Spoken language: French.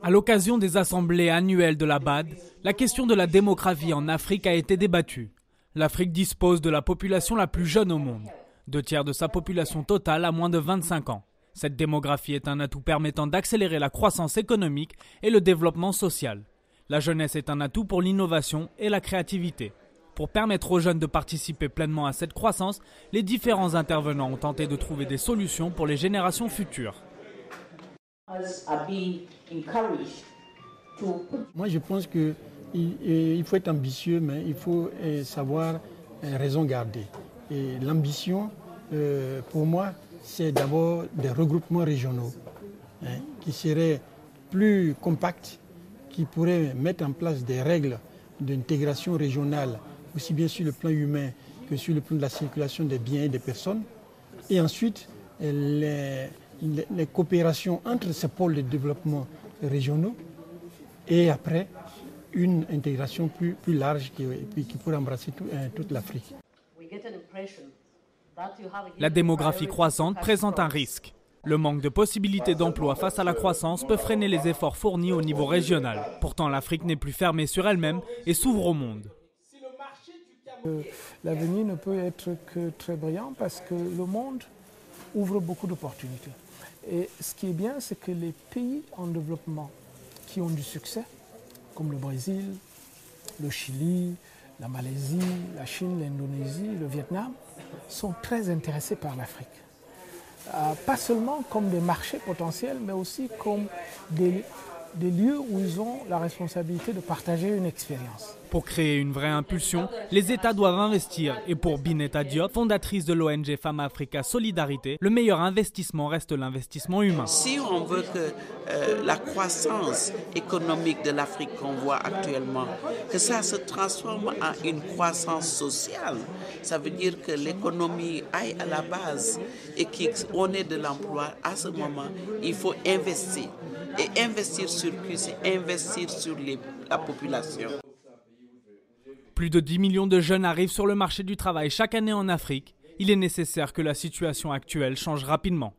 À l'occasion des assemblées annuelles de la BAD, la question de la démographie en Afrique a été débattue. L'Afrique dispose de la population la plus jeune au monde. 2/3 de sa population totale a moins de 25 ans. Cette démographie est un atout permettant d'accélérer la croissance économique et le développement social. La jeunesse est un atout pour l'innovation et la créativité. Pour permettre aux jeunes de participer pleinement à cette croissance, les différents intervenants ont tenté de trouver des solutions pour les générations futures. Moi, je pense qu'il faut être ambitieux, mais il faut savoir raison garder. Et l'ambition, pour moi, c'est d'abord des regroupements régionaux qui seraient plus compacts, qui pourraient mettre en place des règles d'intégration régionale, aussi bien sur le plan humain que sur le plan de la circulation des biens et des personnes. Et ensuite, les coopérations entre ces pôles de développement régionaux et après une intégration plus large qui pourrait embrasser toute l'Afrique. La démographie croissante présente un risque. Le manque de possibilités d'emploi face à la croissance peut freiner les efforts fournis au niveau régional. Pourtant, l'Afrique n'est plus fermée sur elle-même et s'ouvre au monde. L'avenir ne peut être que très brillant parce que le monde ouvre beaucoup d'opportunités. Et ce qui est bien, c'est que les pays en développement qui ont du succès, comme le Brésil, le Chili, la Malaisie, la Chine, l'Indonésie, le Vietnam, sont très intéressés par l'Afrique. Pas seulement comme des marchés potentiels, mais aussi comme des lieux où ils ont la responsabilité de partager une expérience. Pour créer une vraie impulsion, les États doivent investir. Et pour Bineta Diop, fondatrice de l'ONG Femmes Africa Solidarité, le meilleur investissement reste l'investissement humain. Si on veut que la croissance économique de l'Afrique qu'on voit actuellement, que ça se transforme en une croissance sociale, ça veut dire que l'économie aille à la base et qu'on ait de l'emploi, à ce moment, il faut investir. Et investir sur qui, c'est investir sur la population. Plus de 10 millions de jeunes arrivent sur le marché du travail chaque année en Afrique. Il est nécessaire que la situation actuelle change rapidement.